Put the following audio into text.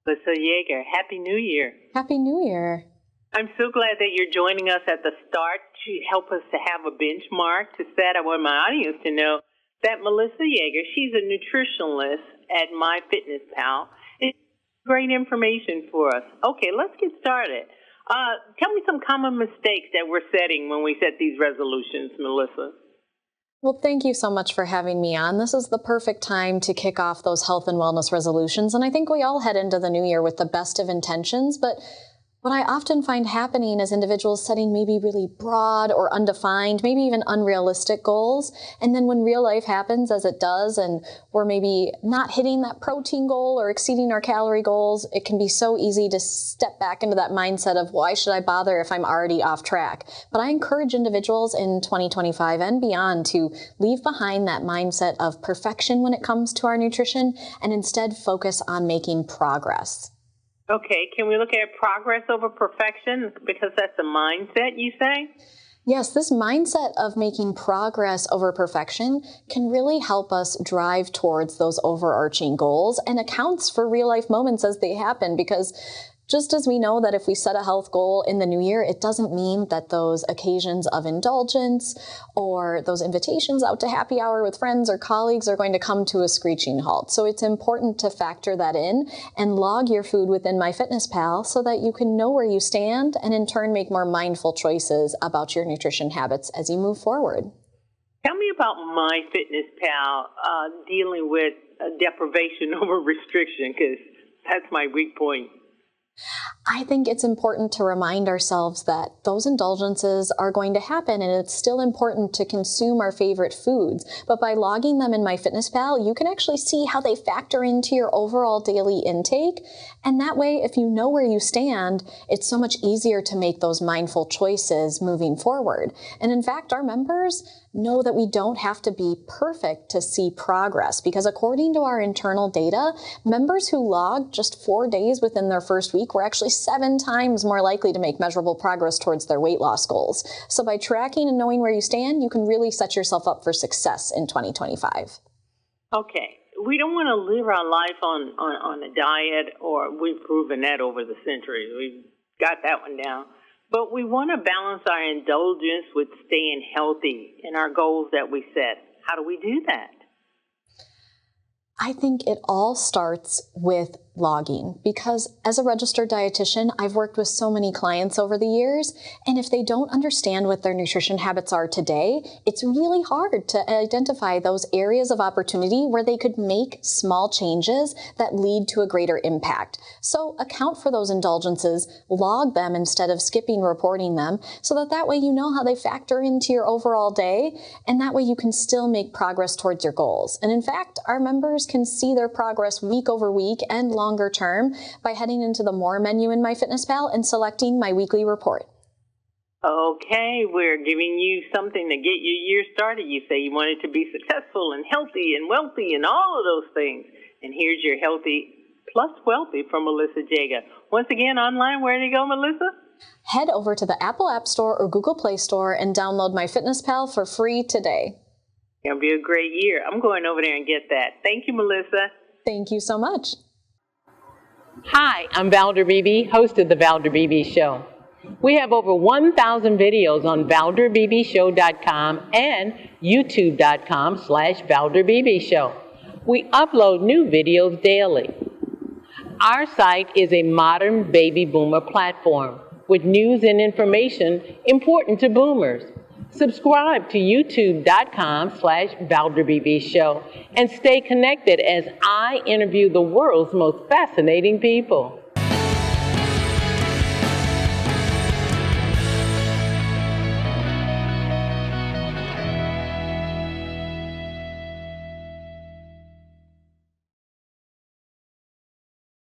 Melissa Yeager, Happy New Year. Happy New Year. I'm so glad that you're joining us at the start to help us to have a benchmark to set. I want my audience to know that Melissa Yeager, she's a nutritionalist at MyFitnessPal. It's great information for us. Okay, let's get started. Tell me some common mistakes that we're setting when we set these resolutions, Melissa. Well, thank you so much for having me on. This is the perfect time to kick off those health and wellness resolutions. And I think we all head into the new year with the best of intentions, but what I often find happening is individuals setting maybe really broad or undefined, maybe even unrealistic goals. And then when real life happens, as it does, and we're maybe not hitting that protein goal or exceeding our calorie goals, it can be so easy to step back into that mindset of, why should I bother if I'm already off track? But I encourage individuals in 2025 and beyond to leave behind that mindset of perfection when it comes to our nutrition and instead focus on making progress. Okay, can we look at progress over perfection? Because that's a mindset, you say? Yes, this mindset of making progress over perfection can really help us drive towards those overarching goals and accounts for real life moments as they happen, because just as we know that if we set a health goal in the new year, it doesn't mean that those occasions of indulgence or those invitations out to happy hour with friends or colleagues are going to come to a screeching halt. So it's important to factor that in and log your food within MyFitnessPal so that you can know where you stand and in turn make more mindful choices about your nutrition habits as you move forward. Tell me about MyFitnessPal dealing with deprivation over restriction, because that's my weak point. I think it's important to remind ourselves that those indulgences are going to happen, and it's still important to consume our favorite foods. But by logging them in MyFitnessPal, you can actually see how they factor into your overall daily intake. And that way, if you know where you stand, it's so much easier to make those mindful choices moving forward. And in fact, our members know that we don't have to be perfect to see progress, because according to our internal data, members who logged just 4 days within their first week were actually 7 times more likely to make measurable progress towards their weight loss goals. So by tracking and knowing where you stand, you can really set yourself up for success in 2025. Okay. We don't want to live our life on a diet, or we've proven that over the centuries. We've got that one down. But we want to balance our indulgence with staying healthy in our goals that we set. How do we do that? I think it all starts with logging, because as a registered dietitian, I've worked with so many clients over the years, and if they don't understand what their nutrition habits are today, it's really hard to identify those areas of opportunity where they could make small changes that lead to a greater impact. So account for those indulgences, log them instead of skipping reporting them, so that way you know how they factor into your overall day, and that way you can still make progress towards your goals. And in fact, our members can see their progress week over week and longer term by heading into the More menu in MyFitnessPal and selecting my weekly report. Okay, we're giving you something to get your year started. You say you want it to be successful and healthy and wealthy and all of those things. And here's your Healthy Plus Wealthy from Melissa Yeager. Once again, online, where do you go, Melissa? Head over to the Apple App Store or Google Play Store and download MyFitnessPal for free today. It'll be a great year. I'm going over there and get that. Thank you, Melissa. Thank you so much. Hi, I'm Valder Beebe, host of The Valder Beebe Show. We have over 1,000 videos on ValderBeebeShow.com and YouTube.com/Valder Beebe Show. We upload new videos daily. Our site is a modern baby boomer platform with news and information important to boomers. Subscribe to YouTube.com/Valder Beebe Show and stay connected as I interview the world's most fascinating people.